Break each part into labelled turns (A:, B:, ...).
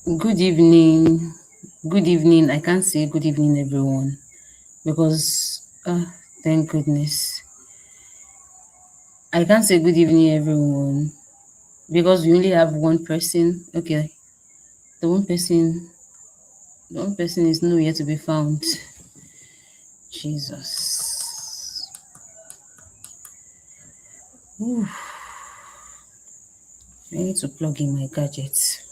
A: Good evening. Good evening. I can't say good evening, everyone, because thank goodness. I can't say good evening, everyone, because we only have one person. Okay, the one person, the one person is nowhere to be found. Jesus. Ooh, I need to plug in my gadgets.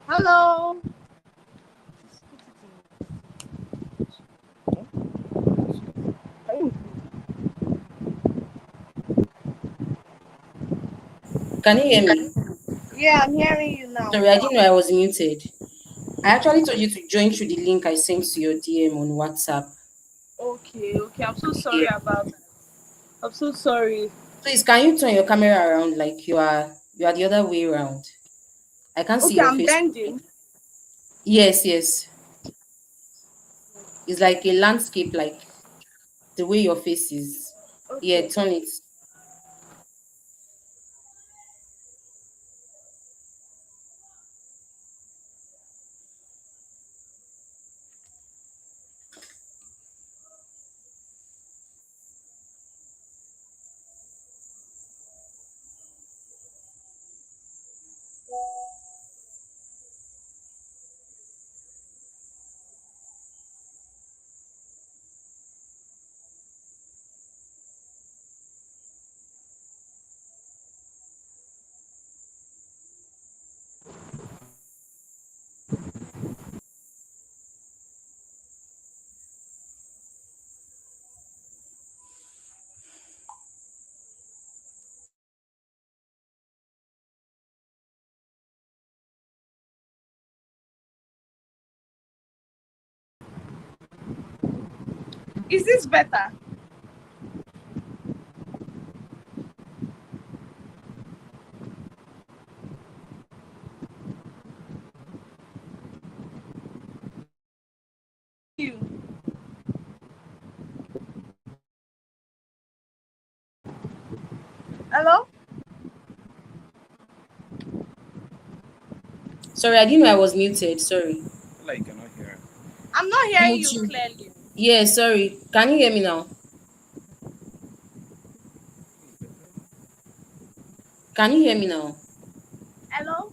B: Hello.
A: Can you hear me?
B: Yeah, I'm hearing you now.
A: Sorry, I didn't know I was muted. I actually told you to join through the link I sent to your DM on WhatsApp.
B: Okay. I'm so sorry about that. I'm so sorry.
A: Please, can you turn your camera around like you are the other way around? I can't see
B: Okay,
A: your
B: I'm
A: face.
B: bending.
A: Yes, yes. It's like a landscape, like the way your face is. Yeah,
B: Okay.
A: turn it.
B: Is this better? You. Hello?
A: Sorry, I didn't know I was muted. Sorry.
C: Like you cannot hear.
B: I'm not hearing you
A: Mutu.
B: clearly.
A: Yeah, sorry. Can you hear me now? Can you hear me now?
B: Hello?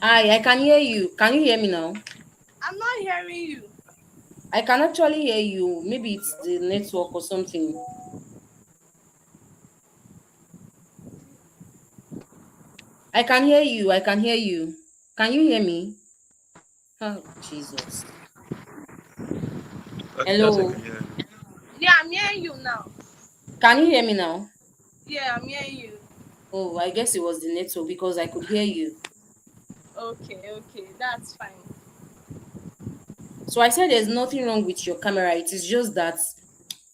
A: I can hear you. Can you hear me now?
B: I'm not hearing you.
A: I can actually hear you. Maybe it's the network or something. I can hear you. I can hear you. Can you hear me? Oh, Jesus.
C: Okay, that's I
A: Hello.
C: can hear.
B: Yeah, I'm hearing you now.
A: Can you hear me now?
B: Yeah, I'm hearing you.
A: Oh, I guess it was the network because I could hear you.
B: Okay, that's fine.
A: So I said there's nothing wrong with your camera. It is just that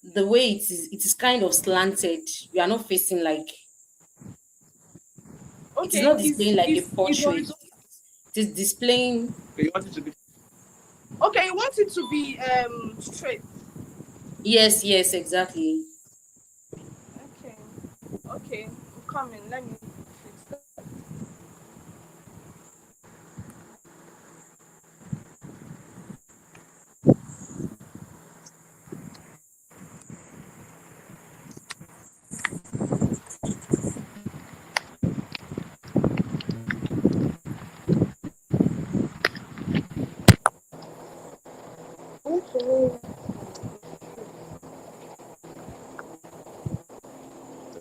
A: the way it is kind of slanted. You are not facing like it is
B: Okay,
A: not displaying like a
B: is
A: portrait.
B: horizontal.
A: It is displaying.
C: Okay, you want it to be
B: Okay, you want it to be straight.
A: Yes, yes, exactly.
B: Okay. Okay, I'm coming. Let me fix that. Okay.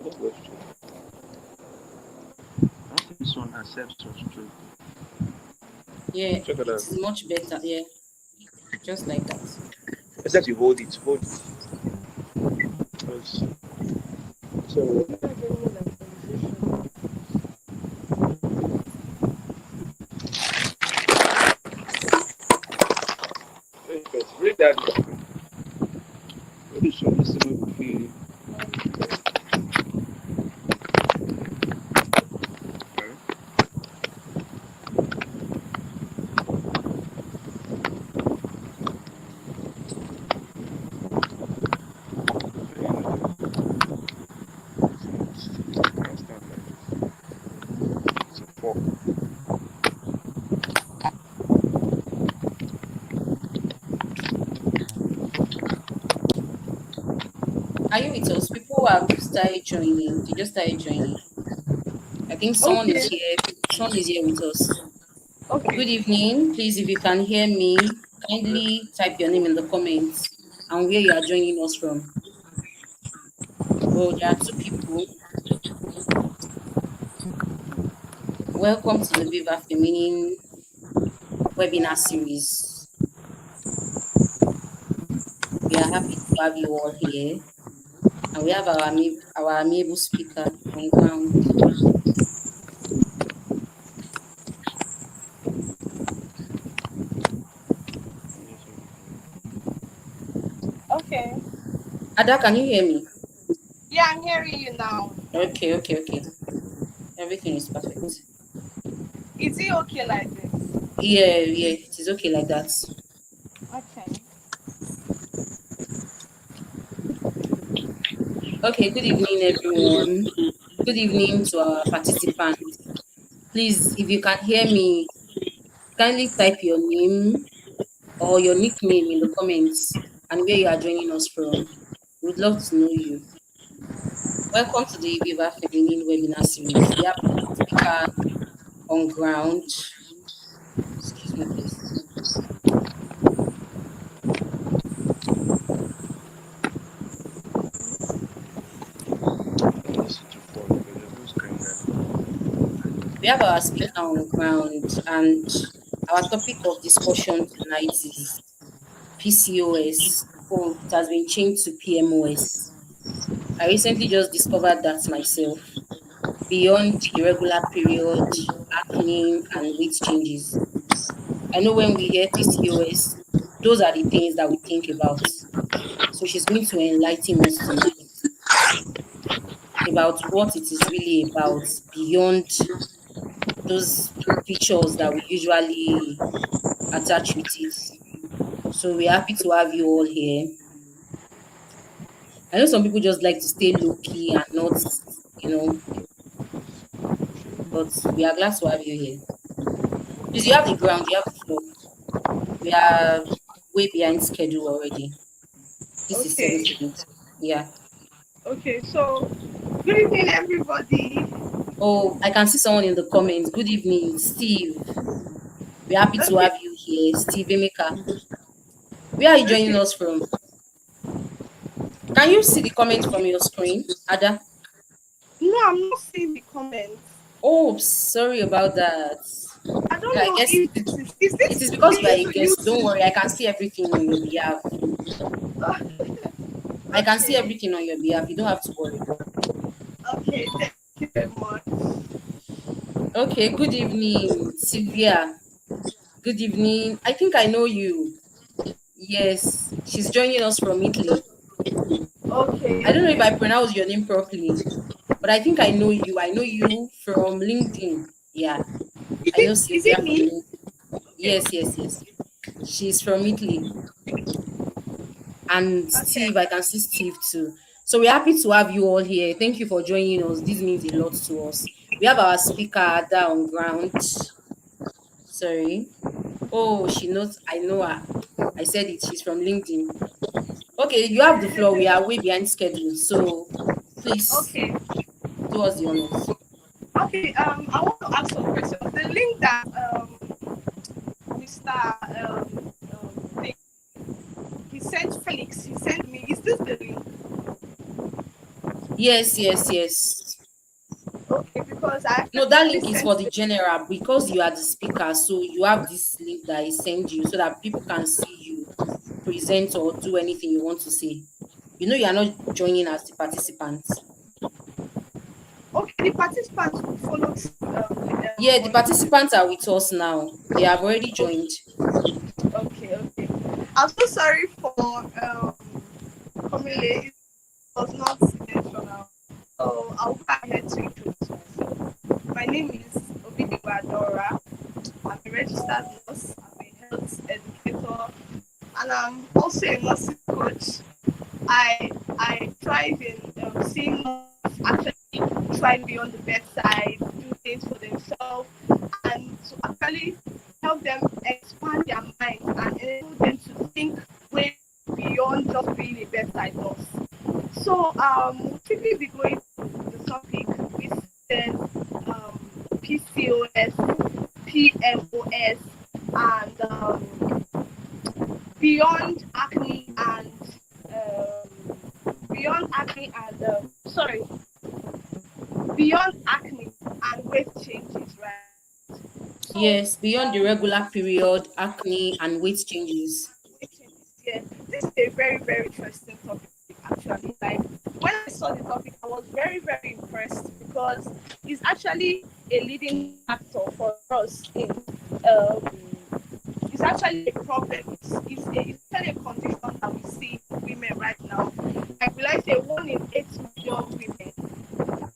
C: let's go straight. I think this one accepts us straight.
A: Yeah,
C: Check it
A: it
C: out.
A: is much better. Yeah, just like that.
C: Except you hold it. Because so read that. Maybe show this to me feel. It's a fork.
A: Are you with us? People have started joining. They just started joining. I think someone is
B: Okay.
A: here. Someone is here with us.
B: Okay.
A: Good evening. Please, if you can hear me, kindly type your name in the comments and where you are joining us from. Oh, there are two people. Welcome to the Viva Feminine webinar series. We are happy to have you all here. And we have our amiable speaker on ground.
B: Okay.
A: Ada, can you hear me?
B: Yeah, I'm hearing you now.
A: Okay. Everything is perfect.
B: Is it okay like this?
A: Yeah, it is okay like that.
B: Okay.
A: Okay, good evening, everyone. Good evening to our participants. Please, if you can hear me, kindly type your name or your nickname in the comments and where you are joining us from. We'd love to know you. Welcome to the Viva Feminine webinar series. We have a speaker on ground. Excuse me, please. We have our speaker on ground, and our topic of discussion tonight is PCOS. Oh, it has been changed to PMOS. I recently just discovered that myself. Beyond irregular period, acne, and weight changes. I know when we hear PCOS, those are the things that we think about. So she's going to enlighten us tonight about what it is really about beyond those pictures that we usually attach with it. So we're happy to have you all here. I know some people just like to stay low key and not, you know, but we are glad to have you here. Please, you have the ground, you have the floor. We are way behind schedule already. This is
B: Okay.
A: 7:17. Yeah.
B: Okay. So, good evening, everybody.
A: Oh, I can see someone in the comments. Good evening, Steve. We're happy to
B: Okay.
A: have you here, Steve Emeka. Where are you joining
B: Okay.
A: us from? Can you see the comment from your screen, Ada?
B: No, I'm not seeing the comments.
A: Oh, sorry about that.
B: I don't
A: Okay, I
B: know
A: guess
B: if is
A: it
B: this
A: is because you are
B: me
A: a
B: to
A: guest. Don't
B: use.
A: worry, I can see everything on your behalf. I can see
B: Okay.
A: everything on your behalf. You don't have to worry.
B: Okay. Thank you very much.
A: Okay, good evening, Sylvia. Good evening. I think I know you. Yes, she's joining us from Italy.
B: Okay.
A: I don't know if I
B: Okay.
A: pronounce your name properly, but I think I know you. I know you from LinkedIn. Yeah,
B: Is
A: I know
B: it is
A: Sylvia
B: it
A: from
B: me?
A: LinkedIn.
B: Okay.
A: Yes, yes, yes. She's from Italy. And
B: Okay.
A: Steve, I can see Steve too. So we're happy to have you all here. Thank you for joining us. This means a lot to us. We have our speaker Ada on ground. Sorry. Oh, she knows. I know her. I said it. She's from LinkedIn. Okay, you have the floor. We are way behind schedule. So please
B: Okay.
A: do us the honors.
B: Okay. I want to ask some questions. The link that Mr. Thing, he sent Felix. He sent me. Is this the link?
A: Yes, yes, yes.
B: Okay, because I
A: No, that
B: actually
A: link is for
B: sent
A: the
B: the.
A: general because you are the speaker. So you have this link that I send you so that people can see you present or do anything you want to say. You know, you are not joining as the participants.
B: Okay, the participants will follow
A: Yeah, the
B: on.
A: participants are with us now. They have already joined.
B: Okay, okay. I'm so sorry for coming late. It was not intentional. So I'll go ahead to introduce myself. My name is Obidiwa Dora. I'm a registered nurse. I'm a health educator, and I'm also a nursing coach. I thrive in seeing nurses actually try beyond the bedside, do things for themselves, and to actually help them expand their mind and enable them to think way beyond just being a bedside nurse. So we'll quickly be going to the topic which says PCOS, PMOS, and beyond acne and beyond acne and sorry, beyond acne and weight changes, right? So
A: Yes, beyond the regular period, acne, and weight changes.
B: weight changes, yeah. This is a very, very interesting topic actually. Like when I saw the topic, I was very, very impressed because it's actually a leading factor for us in um, it's actually a problem. It's actually a condition that we see in women right now. Like will I say 1 in 8 mature women,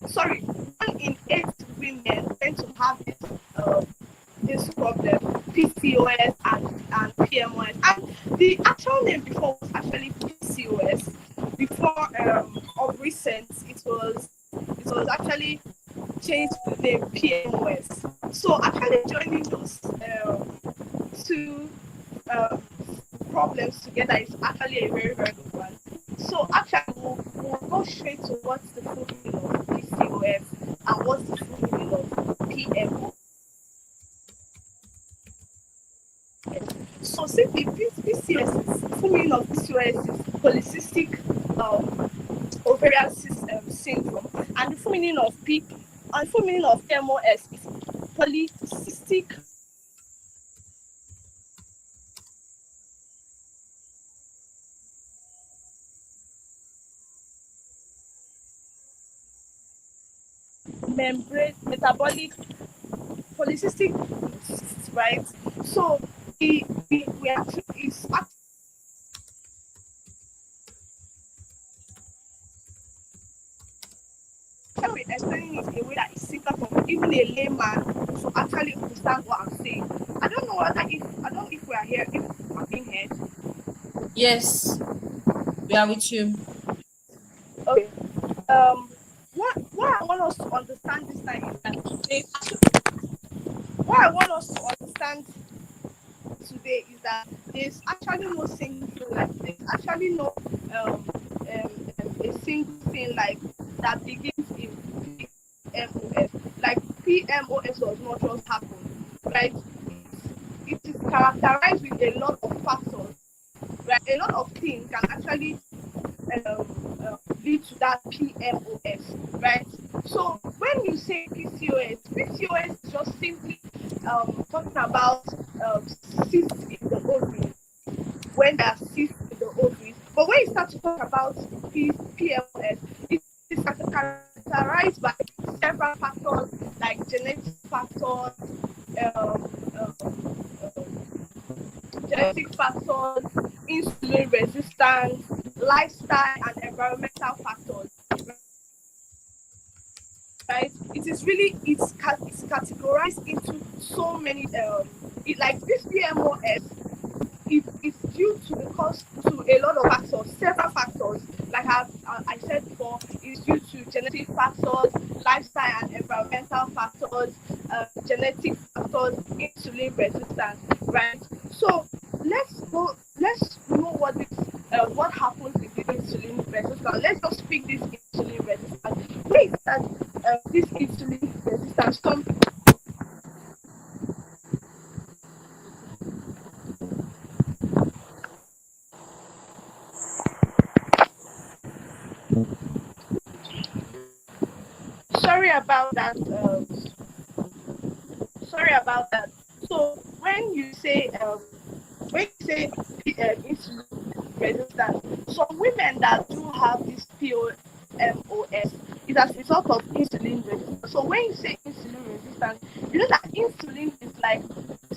B: sorry, 1 in 8 women tend to have this problem, PCOS and PMOS. And the actual name before was actually PCOS before of recent PMOS. So actually joining those two um, problems together is actually a very, very good one. So actually we'll go straight to what's the full meaning of PCOS and what's the full meaning of PMOS. So simply PCOS is full meaning of PCOS is polycystic ovarian syndrome, and the full meaning of PMOS is polycystic membrane metabolic polycystic, right? So we actually is actually explaining it in a way that is simpler for even a layman to actually understand what I'm saying. I don't know if we are here, if I'm being heard.
A: Yes, we are with you.
B: Okay. Um, what I want us to understand this time is that what I want us to understand today is that there's actually no single thing, like there's actually no a single thing like that begins in PMOS. Like PMOS does not just happen, right? It is characterized with a lot of factors, right? A lot of things can actually lead to that PMOS, right? So when you say PCOS is just simply talking about cysts in the ovaries, when there are cysts in the ovaries. But when you start to talk about PMOS, it is characterized by several factors like genetic factors, um, genetic factors, insulin resistance, lifestyle, and environmental factors. Right? It is really it's categorized into so many. Like this PMOS, it's due to a lot of factors, several factors. Like I said before, it's due to genetic factors, lifestyle and environmental factors, genetic factors, insulin resistance, right? So let's know what happens with the insulin resistance. Let's just pick this insulin resistance. Where is that this insulin resistance come? Sorry about that. Sorry about that. So when you say insulin resistance, some women that do have this PCOS is as a result of insulin resistance. So when you say insulin resistance, you know that insulin is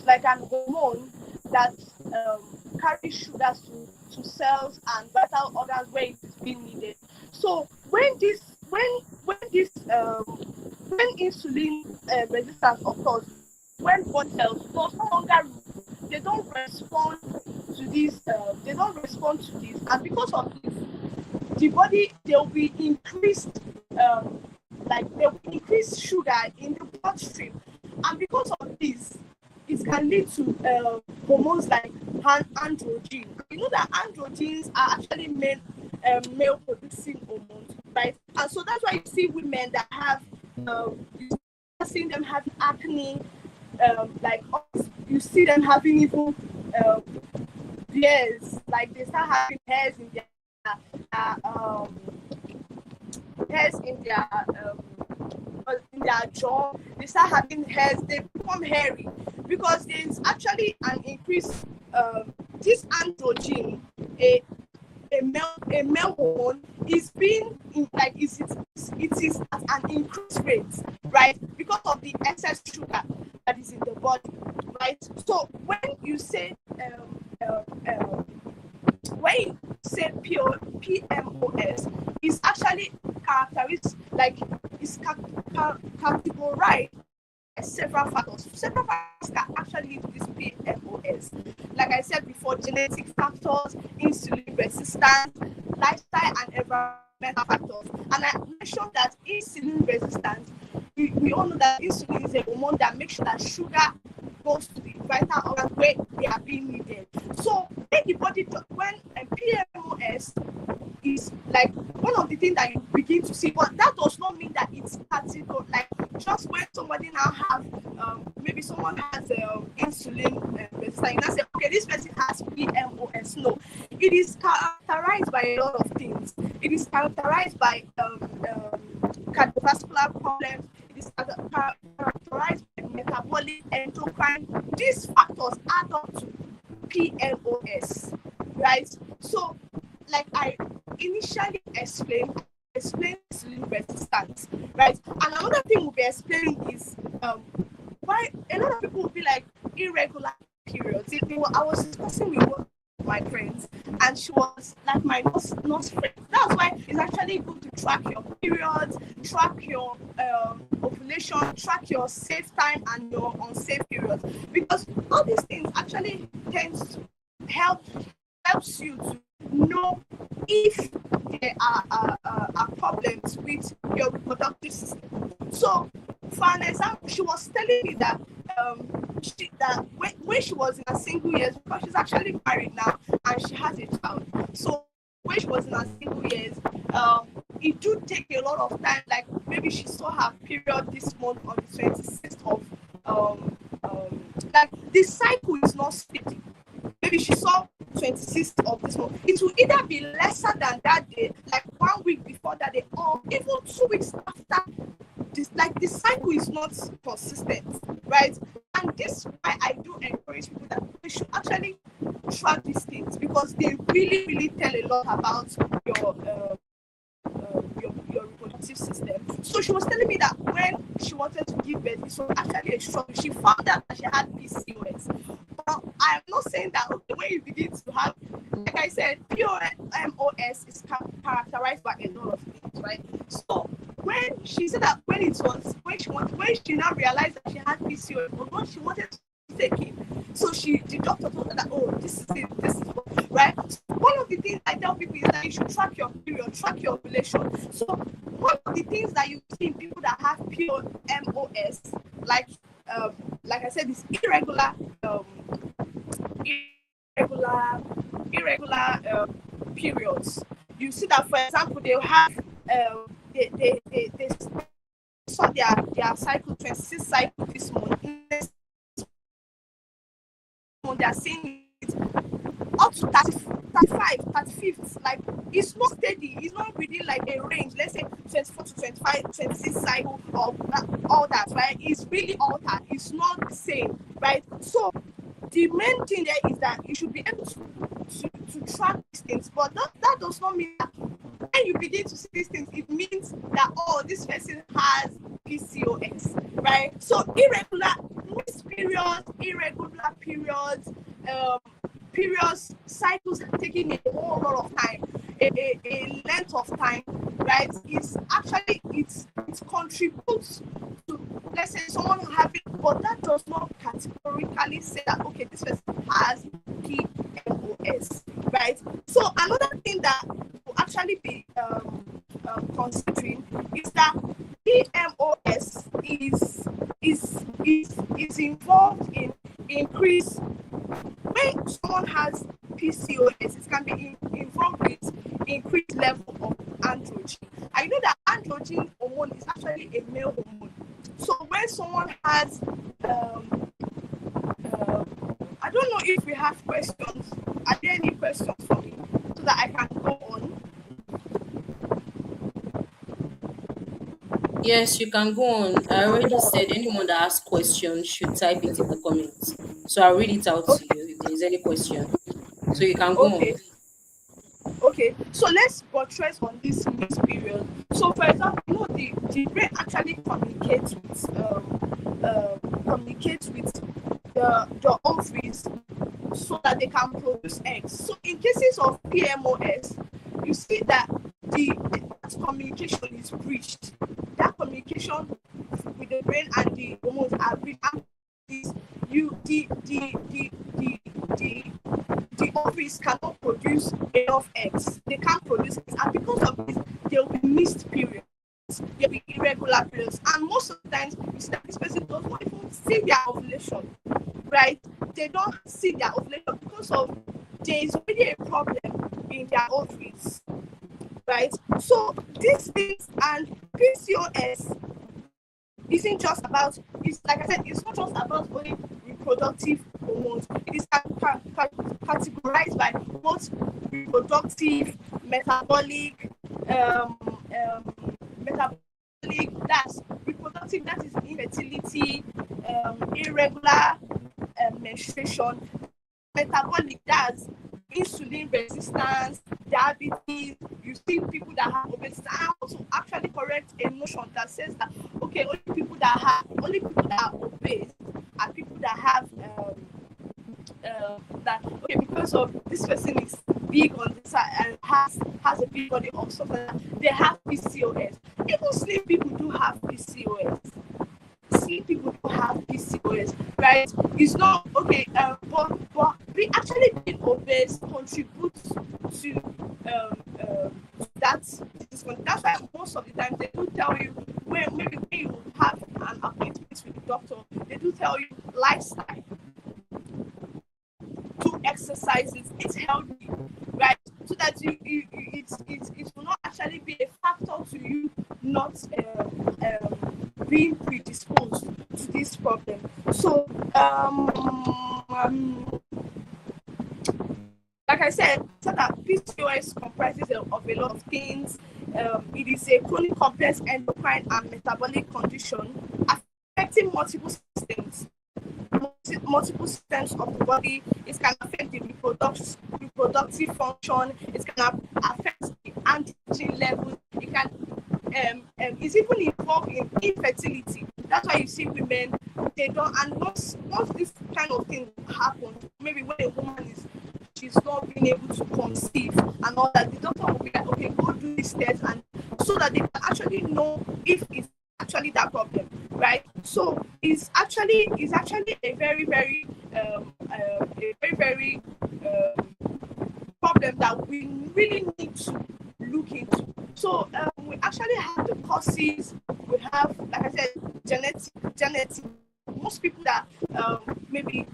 B: like an hormone that carries sugars to cells and vital organs where it is being needed. So when insulin resistance occurs, when body cells no longer they don't respond to this and because of this the body there will be increased there will be increased sugar in the bloodstream, and because of this it can lead to hormones like androgen. You know that androgens are actually male producing hormones, right? And so that's why you see women that have you start seeing them having acne, like you see them having even um, hairs, like they start having uh, um, hairs in their jaw. They start having hairs. They become hairy because there's actually an increase. This androgen, a a male hormone, is being it is at an increased rate, right? Because of the excess sugar that is in the body, right? So when you say when you say PMOS, is actually characteristic, like it's categorized several factors. Several factors can actually lead to this PMOS. Like I said before, genetic factors, insulin resistance, lifestyle and environmental factors. And I mentioned that insulin resistance we all know that insulin is a hormone that makes sure that sugar goes to the vital organs where they are being needed. So when the body, when PMOS is like one of the things that you begin to see, but that does not mean that it's categorical. Like just when somebody now have maybe someone has insulin resistance, you now say, okay, this person has PMOS. No, it is characterized by a lot of things. It is characterized by cardiovascular problems. It is characterized by metabolic, endocrine. These factors add up to PMOS, right? So, like I initially explained insulin resistance, right? And another thing we'll be explaining is why a lot of people will be like irregular periods. I was discussing with one of my friends, and she was like my nurse friend. That's why it's actually good to track your periods, track your ovulation, track your safe time and your unsafe periods, because all these things actually tends to helps you to know if there are problems with your reproductive system. So, for an example, she was telling me that when she was in her single years, because she's actually married now and she has a child. So when she was in her single years, it do take a lot of time. Like maybe she saw her period this month on the 26th of like the cycle is not steady. Maybe she saw 26th of this month. It will either be lesser than that day, like 1 week before that day, or even 2 weeks after. This, like the cycle is not consistent, right? And this is why I do encourage people that they should actually track these things, because they really tell a lot about your reproductive system. So she was telling me that when she wanted to give birth, it was actually a struggle. She found out that she had PCOS. But I'm not saying that okay, when you begin to have, like I said, PMOS is characterized by a lot of things, right? So when she said that when she now realized that she had PCOS, but when she wanted to take it, so the doctor told her that, oh, this is it, this is what, right? So one of the things I tell people is that you should track your period, track your ovulation. So one of the things that you see in people that have PMOS, like I said, is irregular periods. You see that, for example, they'll have they saw their cycle 26 cycle this month. They are seeing it up to 30, 35, 35th. Like it's not steady, it's not within like a range, let's say 24 to 25, 26 cycle or all that, right? It's really altered, it's not the same, right? So the main thing there is that you should be able to track these things, but that does not mean that when you begin to see these things, it means that, oh, this person has PCOS, right? So irregular periods, periods, cycles taking a whole lot of time, a length of time, right? It's actually, it contributes to, let's say, someone having, but that does not categorically say that, okay, this person has PMOS, right? So another thing that will actually be considering is that PMOS is involved in increase. When someone has PCOS, it can be involved with increased level of androgen. I know that androgen hormone is actually a male hormone. So when someone has, I don't know if we have questions. Are there any questions for me so that I can go on?
A: Yes, you can go on. I already said anyone that has questions should type it in the comments. So I'll read it out to
B: Okay.
A: you if there is any question. So you can go on.
B: Okay. Okay, so let's buttress on this mixed period. So, for example, you know, the brain actually communicates with the ovaries so that they can produce eggs. So, in cases of PMOS, you see that that communication is breached. That communication with the brain and the hormones are breached. You the ovaries cannot produce enough eggs. They can't produce eggs, and because of this, there will be missed periods. There will be irregular irregular periods, and most of the times you see that this person does not even see their ovulation, right? They don't see their ovulation because of there is already a problem in their ovaries, right? So these things and PCOS isn't just about, it's like I said, it's not just about only reproductive hormones. It is categorized by both reproductive, metabolic, metabolic, that's reproductive, that is infertility, irregular menstruation, metabolic, that's insulin resistance, diabetes. You see people that have obesity. I want to actually correct a notion that says that okay, only people that are obese are people that have that okay, because of this person is big on this side and has a big body or something like that, they have PCOS. Even slim people do have PCOS. See people who have PCOS, right? It's not okay, but we actually being obese contributes to that. That's why most of the time they do tell you when maybe when you have an appointment with the doctor, they do tell you lifestyle, do exercises, it's healthy, right? So that it will not actually be a factor to you not being predisposed to this problem. So like I said, so that PCOS comprises of a lot of things. It is a chronic complex endocrine and metabolic condition affecting multiple systems of the body. It can affect the reproductive function. It can affect the androgen levels. It can it's even involved in infertility. That's why you see women, they don't, and once this kind of thing happens, maybe when a woman she's not being able to conceive and all that, the doctor will be like, okay, go do this test, and so that they can actually know if it's actually that problem, right? So it's actually a very problem that we really need to look into. So we actually have the causes. We have, like I said, genetic. Most people that maybe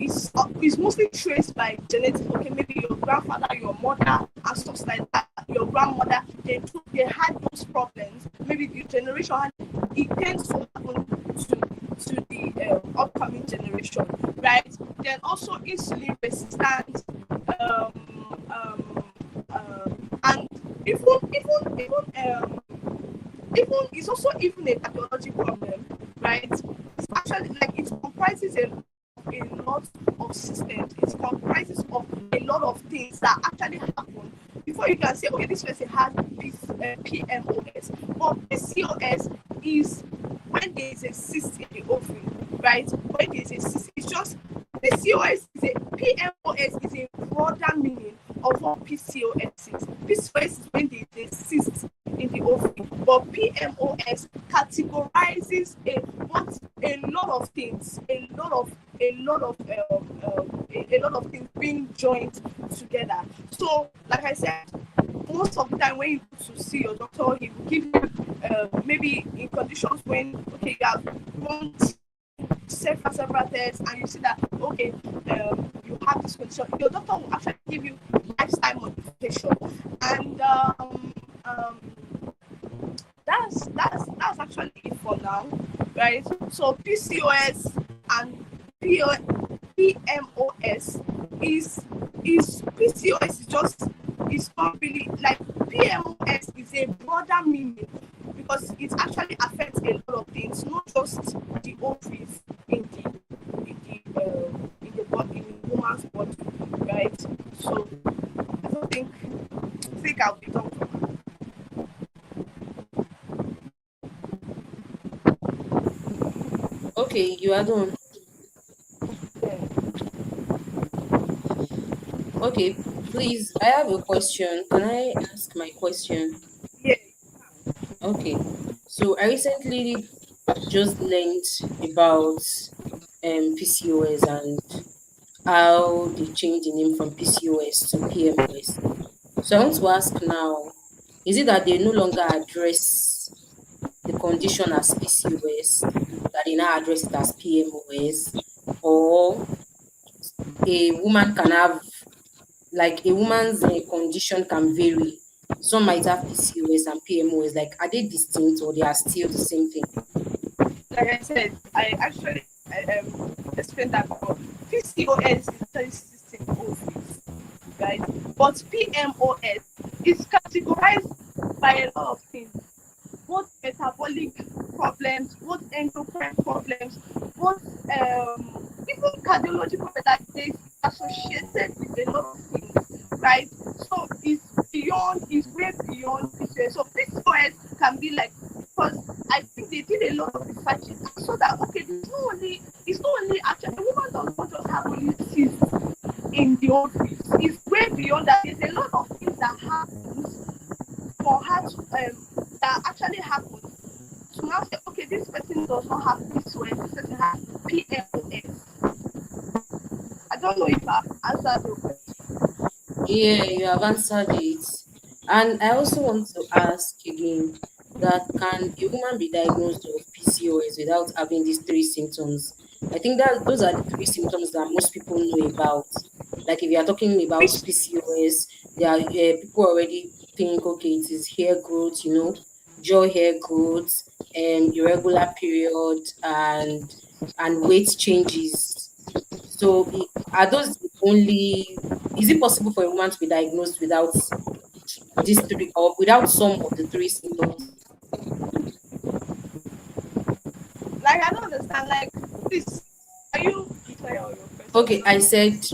B: is mostly traced by genetics. Okay, maybe your grandfather, your mother, and stuff like that. Your grandmother, they had those problems. Maybe the generation had, it tends to happen to the upcoming generation, right? Then also insulin resistance, and even it's also even a pathology problem, right? It's actually like it comprises a lot of systems. It comprises of a lot of things that actually happen before you can say, okay, this person has PMOS. But PCOS is when there is a cyst in the ovary, right? When there is a cyst, it's just PCOS is a PMOS is a broader meaning of what PCOS is. PCOS is when there is a cyst in the ovary, but PMOS categorizes a lot of things, a lot of things being joined together. So, like I said, most of the time when you go to see your doctor, he will give you maybe in conditions when okay you have run several tests and you see that okay you have this condition, your doctor will actually give you lifestyle modification, and that's actually it for now, right? So PCOS and PMOS is PCOS is just, it's not really like PMOS is a broader meaning because it actually affects a lot of things, not just the ovaries in the body, in the woman's body, right? So I don't think I'll be done for now.
A: Okay, you are done. Okay, please, I have a question. Can I ask my question?
B: Yeah.
A: Okay, so I recently just learned about PCOS and how they changed the name from PCOS to PMOS. So I want to ask now, is it that they no longer address the condition as PCOS, that they now address it as PMOS, or a woman can have, like, a woman's condition can vary. Some might have PCOS and PMOS. Like, are they distinct or they are still the same thing?
B: Like I said, I actually explained that before. PCOS is polycystic ovaries, right? But PMOS is categorized by a lot of things, both metabolic problems, both endocrine problems, both even cardiological that is associated with a lot of things, right? So it's way beyond PCOS. So PCOS can be like, because I think they did a lot of research and saw that okay, it's not only actually a woman does not just have only cysts in the ovaries. It's way beyond that. There's a lot of things that happens for her to that actually happens to now say, okay, this person does not have PCOS, this person has PMOS. I don't know if I've answered the question.
A: Yeah, you have answered it. And I also want to ask again, that can a woman be diagnosed of PCOS without having these three symptoms? I think that those are the three symptoms that most people know about. Like, if you are talking about
B: Which,
A: PCOS, there are people already think, okay, it is hair growth, jaw hair growth, irregular period, and weight changes. So, are those the only? Is it possible for a woman to be diagnosed without these three, or without some of the three symptoms?
B: like, I don't understand. Like, please, are you clear on your question?
A: Okay, I said,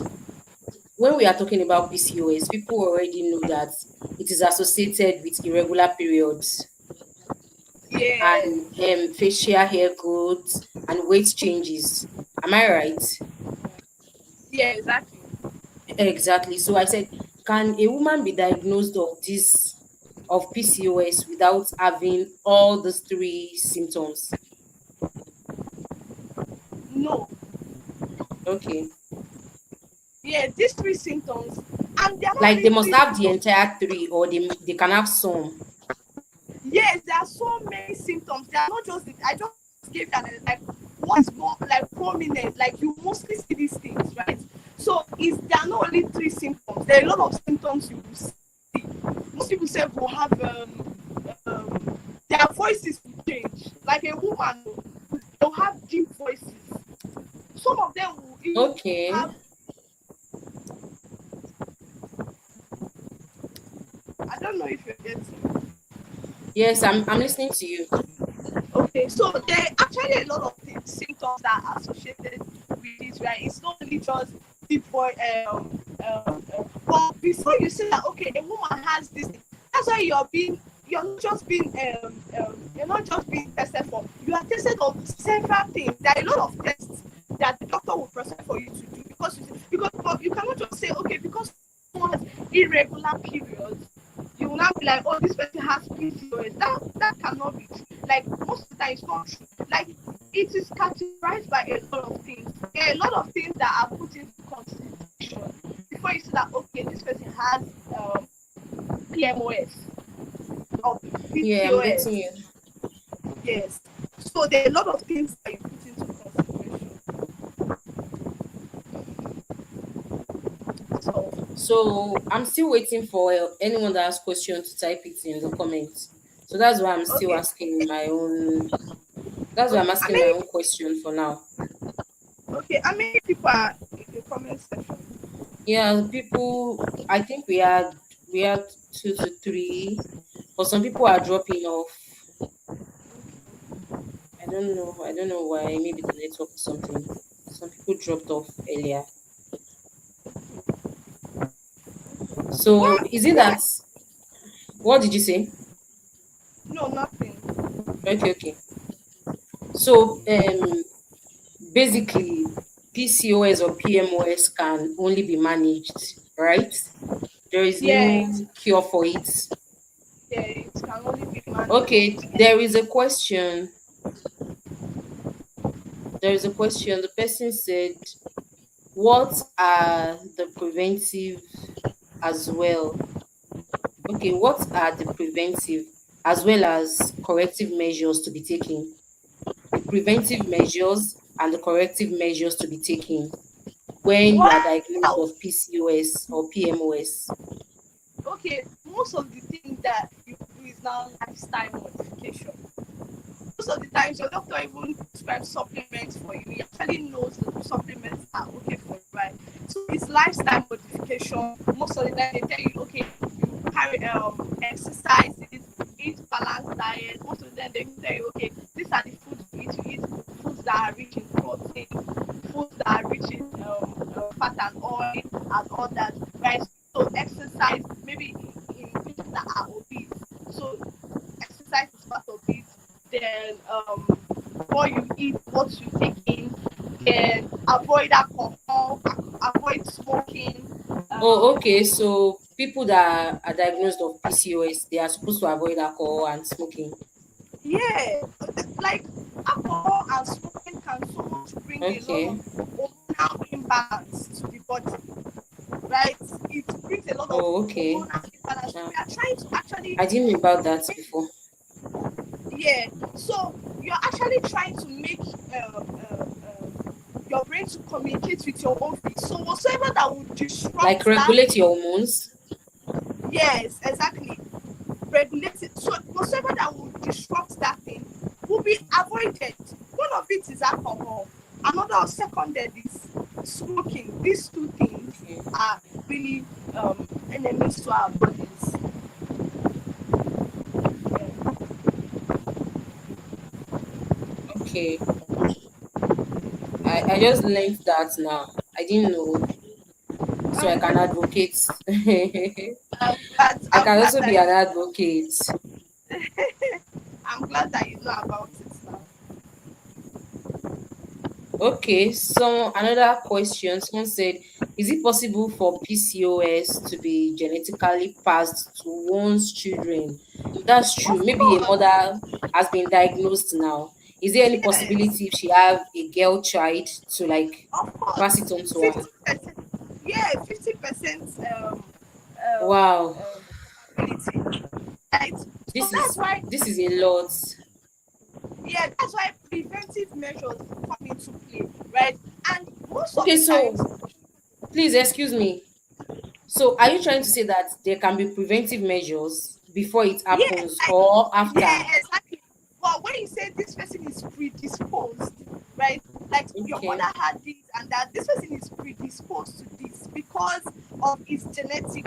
A: when we are talking about PCOS, people already know that it is associated with irregular periods
B: Yeah,
A: and facial hair growth and weight changes. Am I right?
B: yeah, exactly.
A: Exactly. So I said, can a woman be diagnosed of PCOS without having all these three symptoms?
B: No,
A: Okay.
B: yeah, these three symptoms, and they're not
A: Like, they
B: only
A: must
B: three
A: have the
B: symptoms.
A: entire three, or they can have some.
B: Yes, there are so many symptoms. They are not just. I just gave that like what's more like prominent. Like you mostly see these things, right? So is there are not only three symptoms. There are a lot of symptoms you will see. Most people say will have their voices will change. Like a woman, they'll have deep voices. Some of them will even
A: Okay.
B: have. I don't know if you're getting.
A: Yes, I'm listening to you.
B: Okay, so there are actually a lot of symptoms that are associated with it, right? It's not only just deep voice. But before you say that, okay, a woman has this, that's why you're not just being tested for. You are tested on several things. There are a lot of tests that the doctor will prescribe for you to do because but you cannot just say, okay, because someone has irregular periods, you will not be like, oh, this person has PCOS. That cannot be true. Like most of the time, it's not true. Like it is categorized by a lot of things. There are a lot of things that are put into consideration before you say that okay, this person has PMOS or
A: Yeah, I'm getting
B: PCOS.
A: you.
B: Yes. So there are a lot of things that you put into consideration. So
A: So I'm still waiting for anyone that has questions to type it in the comments. So that's why I'm still
B: okay,
A: asking my own. That's why I'm
B: okay. I
A: asking my
B: mean,
A: own question for now.
B: okay. How many people are in the comment section?
A: Yeah, people. I think we had 2 to 3, but some people are dropping off. I don't know. I don't know why. Maybe the network or something. Some people dropped off earlier. So
B: What?
A: is it that? What did you say?
B: No, nothing.
A: Okay, okay. So basically, PCOS or PMOS can only be managed, right? There is
B: Yeah,
A: no cure for it.
B: it can only be managed.
A: Okay, there is a question. There is a question. The person said, what are the preventive as well? Okay, what are the preventive? as well as corrective measures to be taken. The preventive measures and the corrective measures to be taken when you are diagnosed
B: Wow.
A: of PCOS or PMOS.
B: Okay, most of the things that you do is now lifestyle modification. Most of the times your doctor even prescribes supplements for you. He actually knows the supplements are okay for you, right? So it's lifestyle modification. Most of the time they tell you, okay, you carry exercises, eat balanced diet. Most of the time they tell you, okay, these are the foods you eat. You eat foods that are rich in protein, foods that are rich in fat and oil and all that, right? So exercise, maybe in people that are obese. So exercise is part of it. Then what you eat, what you take in, then avoid alcohol, avoid smoking.
A: Oh,
B: Um,
A: okay. So people that are diagnosed of PCOS, they are supposed to avoid alcohol and smoking.
B: yeah, like alcohol and smoking can so much bring a lot of
A: Okay.
B: hormonal imbalance to the body, right? It brings a lot of
A: Oh, okay.
B: hormonal imbalance.
A: Yeah.
B: We are trying to actually
A: I didn't know about that before.
B: yeah, so you're actually trying to make your brain to communicate with your ovaries. So whatsoever that would
A: Like
B: disrupt that
A: regulate
B: thing,
A: your hormones.
B: yes, exactly, regulate it. So whatsoever that would disrupt that thing will be avoided. One of it is alcohol. Another or seconded is smoking. These two things
A: Okay.
B: are really enemies to our bodies. Yeah.
A: Okay. I just learned that now. I didn't know. So I can
B: Um,
A: advocate. I
B: I'm
A: can
B: glad
A: also be
B: that
A: an advocate.
B: I'm glad that you know about it now.
A: Okay, so another question. Someone said, is it possible for PCOS to be genetically passed to one's children? That's true.
B: Of
A: Maybe a
B: course,
A: mother has been diagnosed now. Is there any
B: yes,
A: possibility if she have a girl child to like
B: of
A: pass
B: course,
A: it on to her?
B: 50%. Yeah, 50%
A: Wow,
B: probability, right? So
A: this is this is a lot.
B: that's why preventive measures come into play, right? And most of
A: Okay,
B: the
A: so
B: times,
A: please excuse me. So are you trying to say that there can be preventive measures before it
B: yeah,
A: happens
B: like
A: or after?
B: yeah, exactly. But when you say this person is predisposed, right? Like your
A: Okay.
B: mother had this and that, this person is predisposed to this because of his genetic,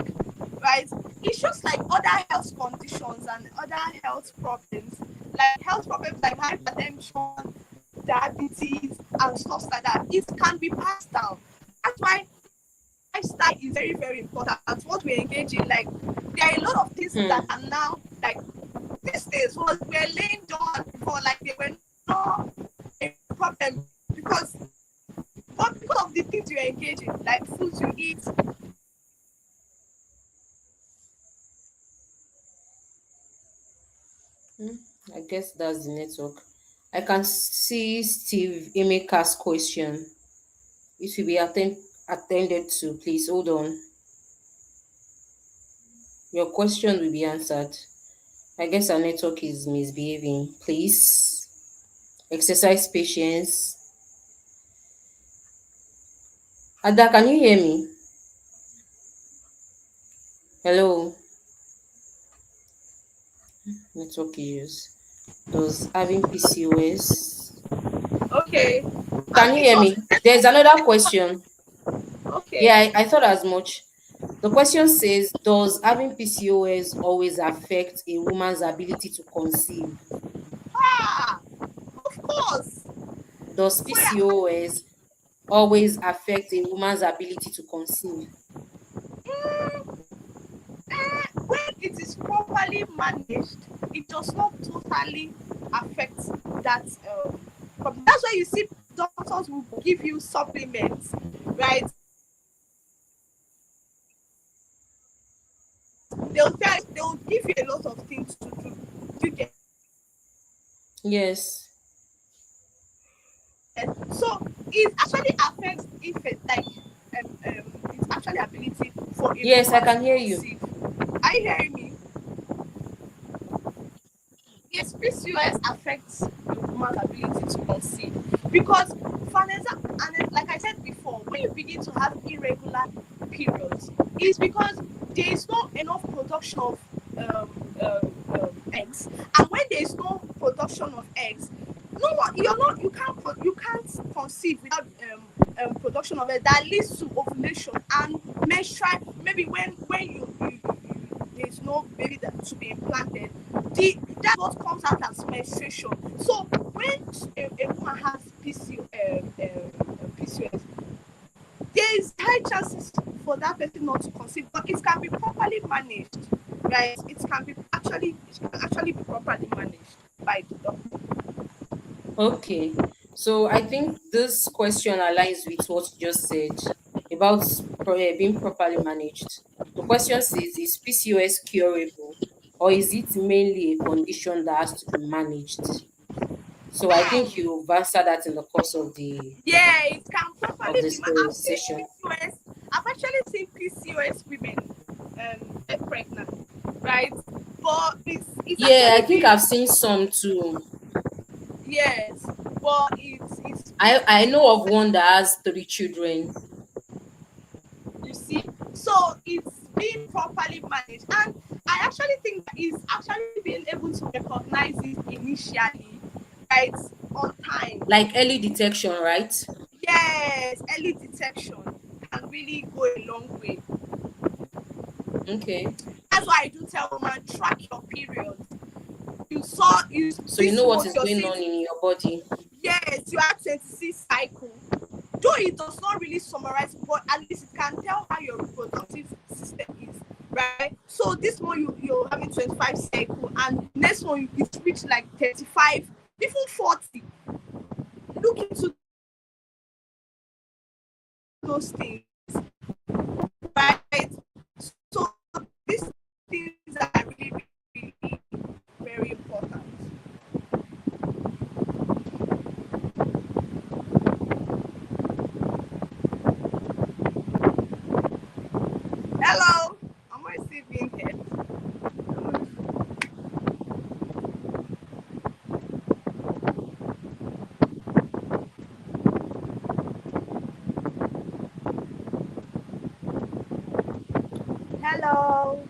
B: right? It's just like other health conditions and other health problems, like hypertension, diabetes, and stuff like that. It can be passed down. That's why lifestyle is very, very important. What we engage in, like there are a lot of things
A: Hmm.
B: that are now like these days was were laying down before, like they were not a problem because but because of the things you engage in, like foods you eat.
A: Hmm. I guess that's the network. I can see Steve Emeka's question. It will be attended to. Please hold on. Your question will be answered. I guess our network is misbehaving. Please exercise patience. Ada, can you hear me? Hello. Network issues. Does having PCOS?
B: Okay,
A: Can you
B: it
A: hear
B: was
A: me? There's another question. Yeah,
B: okay.
A: I thought as much. The question says, does having PCOS always affect a woman's ability to conceive?
B: Ah, of course.
A: Does
B: Where
A: PCOS always affect a woman's ability to conceive?
B: mm, when it is properly managed, it does not totally affect that. That's why you see doctors will give you supplements, right? They'll give you a lot of things to do. You get
A: Yes.
B: it? So it actually affects if it like its actually ability for a
A: Yes, I
B: woman to
A: can hear you.
B: conceive. Are you hearing me? affects a woman's ability to conceive. Because, for an example, and like I said before, when you begin to have irregular periods, it's because there is not enough production of eggs, and when there is no production of eggs, no one, you can't conceive without production of eggs. That leads to ovulation and menstrual. Maybe when you there's no baby that to be implanted, that's what comes out as menstruation. So when a woman has PCOS, there is high chances for that person not to conceive, but it can be properly managed, right? It can actually be properly managed by the doctor.
A: Okay. So I think this question aligns with what you just said about being properly managed. The question says, is PCOS curable, or is it mainly a condition that has to be managed? So I think
B: Hmm.
A: you've answered that in the course of the
B: Yeah, it can properly be. I've seen
A: session.
B: PCOS. I've actually seen PCOS women get pregnant, right? But it's
A: Yeah, I
B: actually
A: think
B: been,
A: I've seen some too.
B: yes, but it's
A: I know of one that has 3 children.
B: you see, so it's being properly managed, and I actually think that it's actually being able to recognize it initially, right, on time.
A: Like early detection, right?
B: Yes, early detection can really go a long way.
A: Okay.
B: That's why I do tell women, track your periods. You saw you
A: So you
B: this
A: know what
B: month
A: is
B: you're
A: going
B: seeing,
A: on in your body.
B: yes, you have 26 cycle. Though it does not really summarize, but at least it can tell how your reproductive system is, right? So this month you're having 25 cycle, and next one it's reached like 35, even 40. Look into those things, right? So these things are really, really very important. Hello, am I still being here? Hello.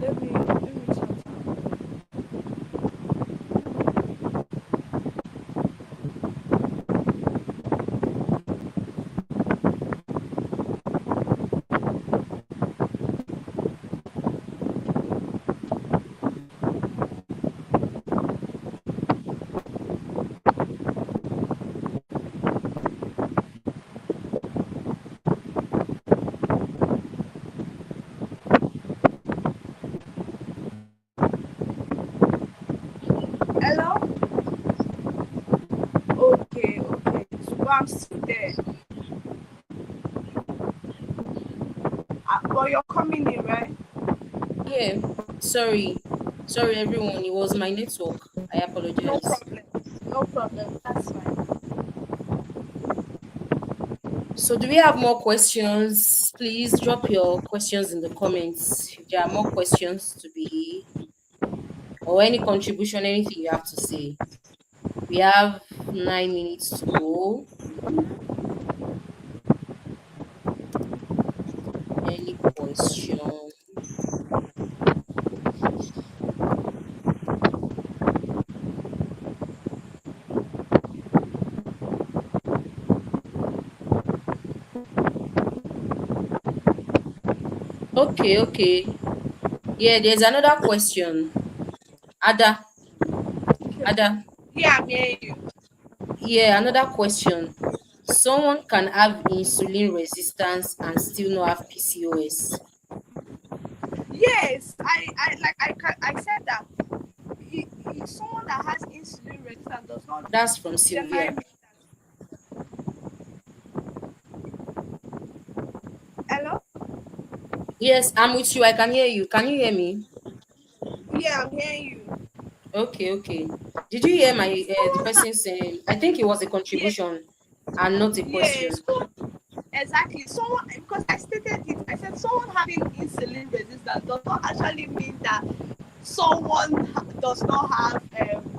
B: Let me Hello? Okay, okay. So I'm still there. But you're coming in, right?
A: Yeah. Sorry. Sorry everyone. It was my network. I
B: No
A: apologize.
B: problem. No problem. That's fine.
A: So do we have more questions? Please drop your questions in the comments. If there are more questions to be, or any contribution, anything you have to say. We have 9 minutes to go. Any question? Okay. Yeah, there's another question. Ada, Ada.
B: Yeah, I'm hearing you.
A: Yeah, another question. Someone can have insulin resistance and still not have PCOS.
B: Yes, I said that someone that has insulin resistance does not
A: That's from
B: generally
A: Sylvia.
B: mean. Hello?
A: Yes, I'm with you. I can hear you. Can you hear me?
B: Yeah, I'm hearing you.
A: Okay. Did you hear my the
B: Someone
A: person saying? I think it was a
B: yeah,
A: contribution and not a
B: yeah,
A: question.
B: so exactly. Someone, because I stated it, I said someone having insulin resistance does not actually mean that someone does not have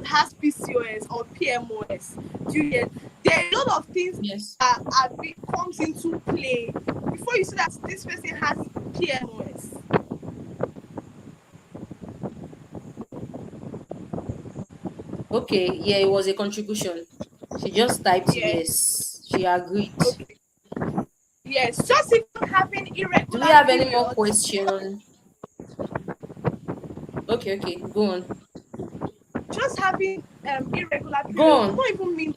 B: has PCOS or PMOS. Do you get? There are a lot of things
A: Yes.
B: that comes into play before you see that this person has PMOS.
A: Okay. Yeah, it was a contribution. She just typed
B: Yeah.
A: yes. She agreed.
B: Okay. Yes. Just even having
A: Do we
B: irregular
A: have any more
B: periods.
A: question? Okay. Go on.
B: Just having irregular
A: Go
B: periods does
A: on.
B: not even mean.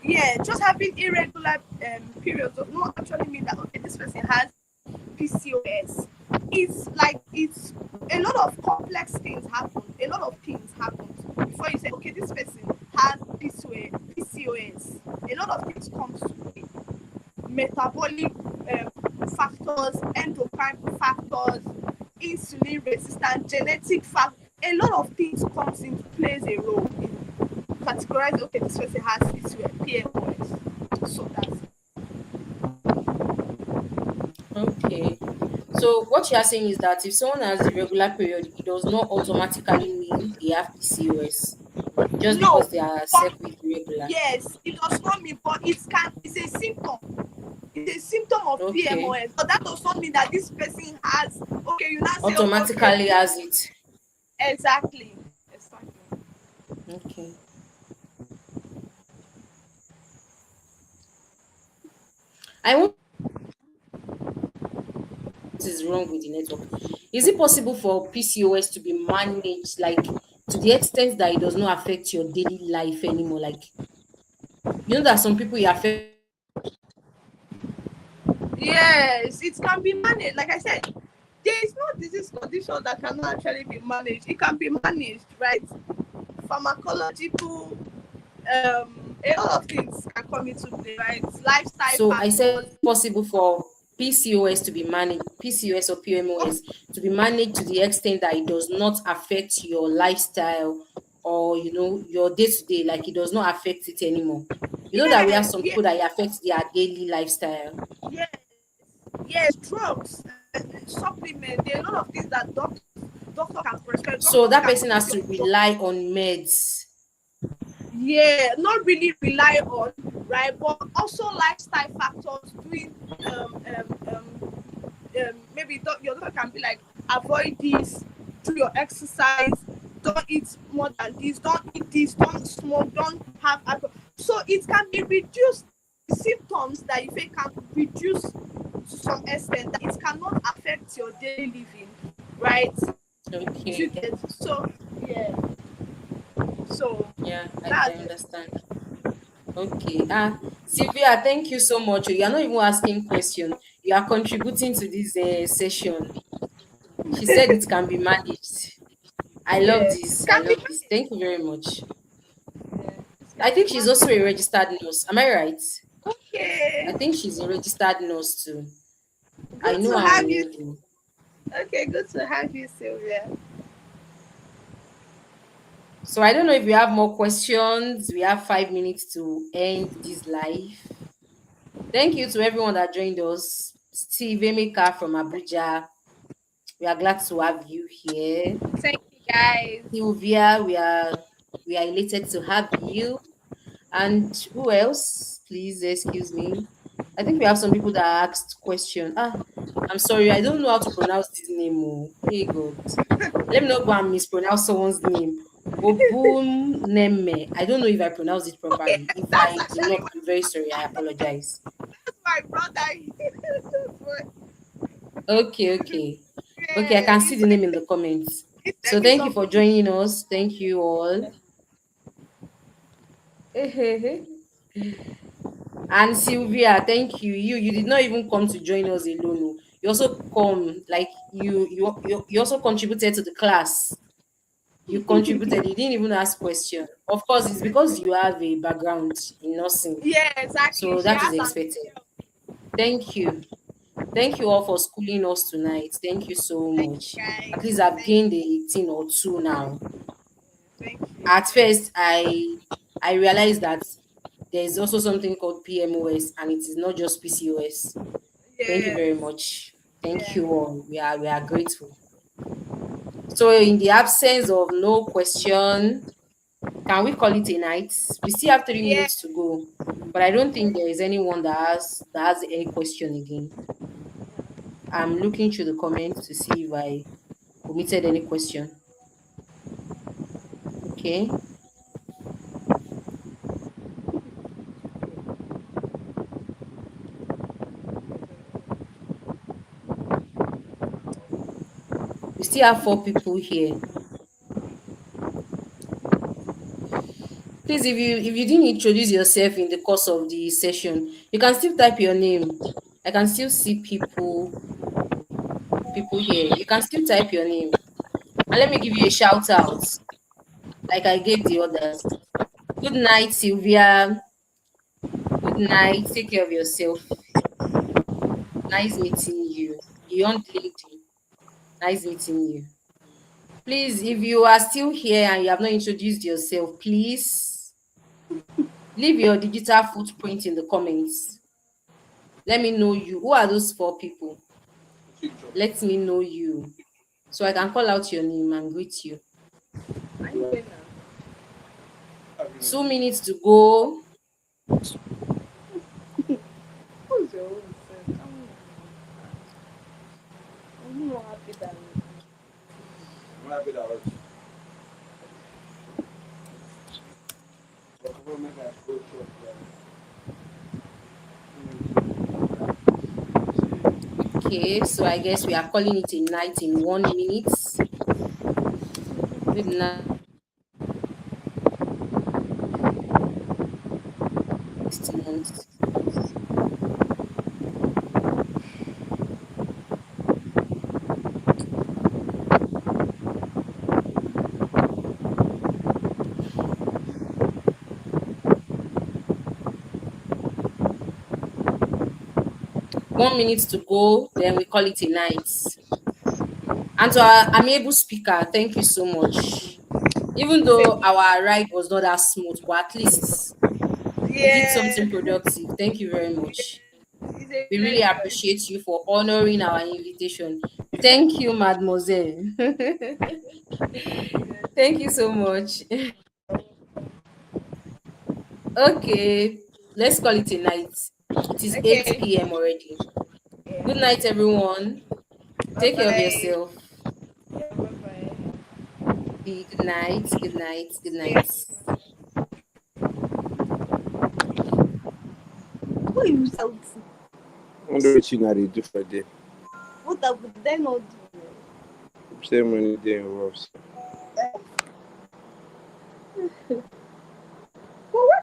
B: Yeah. Just having irregular periods does not actually mean that okay, this person has PCOS. It's a lot of complex things happen. A lot of things happen before you say, okay, this person has PCOS. A lot of things come to play. Metabolic factors, endocrine factors, insulin resistance, genetic factors. A lot of things comes into plays a role in categorizing. Okay, this person has PMOS. So that's it.
A: Okay. So what you are saying is that if someone has irregular period, it does not automatically mean they have PCOS just
B: No,
A: because they are
B: but
A: circle irregular.
B: yes, it does not mean, but it's a symptom. It's a symptom of
A: Okay.
B: PMOS. But that does not mean that this person has. Okay, you now say, okay,
A: Automatically has it.
B: exactly, exactly.
A: Okay. I want what is wrong with the network. Is it possible for PCOS to be managed like to the extent that it does not affect your daily life anymore? Like you know that some people it affect.
B: Yes, it can be managed. Like I said, there is no disease condition that cannot actually be managed. It can be managed, right? Pharmacological, a lot of things can come into play, right? Lifestyle
A: So I said
B: factors.
A: possible for PCOS to be managed, PCOS or
B: Oh,
A: PMOS to be managed to the extent that it does not affect your lifestyle or your day to day, like it does not affect it anymore. You know that we have
B: yes,
A: some
B: yes,
A: people that it affects their daily lifestyle.
B: yes, yes. Drugs, supplement. There are a lot of things that doctor can prescribe.
A: So
B: Doctors
A: that
B: can
A: person
B: put
A: has
B: you
A: to
B: on drugs.
A: rely on meds.
B: Yeah, not really rely on, right? But also lifestyle factors doing maybe your doctor can be like, avoid this, do your exercise, don't eat more than this, don't smoke, don't have alcohol. So it can be reduced. The symptoms that you feel can reduce to some extent that it cannot affect your daily living, right? Do you
A: Okay.
B: get? So yeah, so
A: Yeah, I
B: that's it.
A: understand. Okay. Sylvia, thank you so much. You are not even asking question. You are contributing to this session. She said it can be managed. I love
B: Yeah, it
A: this. I
B: can be
A: love this.
B: managed.
A: Thank you very much.
B: Yeah, it
A: I
B: can be
A: think she's also a
B: managed.
A: registered nurse. Am I right? I
B: Okay,
A: think she's a registered nurse too. I
B: good
A: know
B: to
A: her on
B: have you.
A: LinkedIn.
B: Okay, good to have you, Sylvia.
A: So I don't know if we have more questions. We have 5 minutes to end this live. Thank you to everyone that joined us. Steve Emeka from Abuja. We are glad to have you here.
B: Thank you, guys.
A: Sylvia, we are elated to have you. And who else? Please excuse me. I think we have some people that asked question. I'm sorry, I don't know how to pronounce this name. Oh, hey God. Let me not go and mispronounce someone's name. Obun Neme. I don't know if I pronounced it
B: Okay,
A: properly. If
B: that's
A: I did
B: actually
A: not, I'm very sorry. I apologize.
B: my brother. But
A: Okay. Okay, I
B: Yeah,
A: can see the name in the comments.
B: it's
A: So
B: taking
A: thank you
B: some
A: for
B: people.
A: joining us. Thank you all. And Sylvia, thank you. You did not even come to join us alone. Oh. You also come, like you also contributed to the class. You contributed. You didn't even ask question. Of course, it's because you have a background in nursing,
B: Yeah, exactly.
A: so
B: She
A: that is
B: has an
A: expected. Thank you. Thank you all for schooling us tonight. Thank you so
B: thank you
A: much. At
B: guys.
A: least I've
B: Thank
A: gained a thing or two now.
B: thank you.
A: At first, I realized that there is also something called PMOS, and it is not just PCOS. Thank you very
B: Yes.
A: much. Thank
B: Yeah.
A: you all. We are grateful. So, in the absence of no question, can we call it a night? We still have 3 minutes
B: Yeah.
A: to go, but I don't think there is anyone that has any question again. I'm looking through the comments to see if I omitted any question. Okay. We still have 4 people here. Please, if you didn't introduce yourself in the course of the session, you can still type your name. I can still see people here. You can still type your name. And let me give you a shout out, like I gave the others. Good night, Sylvia. Good night. Take care of yourself. Nice meeting you. Beyond lady. Nice meeting you. Please, if you are still here and you have not introduced yourself, please leave your digital footprint in the comments. Let me know you. Who are those 4 people? Let me know you so I can call out your name and greet you.
B: I know it
A: 2 minutes to go.
B: now. Who's your own self? Come on. I'm not happy that
C: I'm happy that was.
A: Okay, so I guess we are calling it a night in 1 minute. Good night. Next month. 1 minute to go, then we call it a night. And to our amiable speaker, thank you so much. Even
B: same.
A: though our ride was not that smooth, but at least we did
B: Yeah.
A: something productive. Thank you very much.
B: It's a
A: We really
B: pleasure.
A: appreciate you for honoring our invitation. Thank you, mademoiselle. Thank you so much. Okay, let's call it a night. It is 8
B: Okay.
A: p.m. already. Good
B: Yeah.
A: night, everyone.
B: Bye
A: Take care of
B: bye.
A: yourself.
B: Yeah, bye bye.
A: Good night. Good night. Good
B: Yeah.
A: night.
B: Who you shout?
C: I wonder what you they do for them.
B: What would they not
C: Same money they involved.
B: do?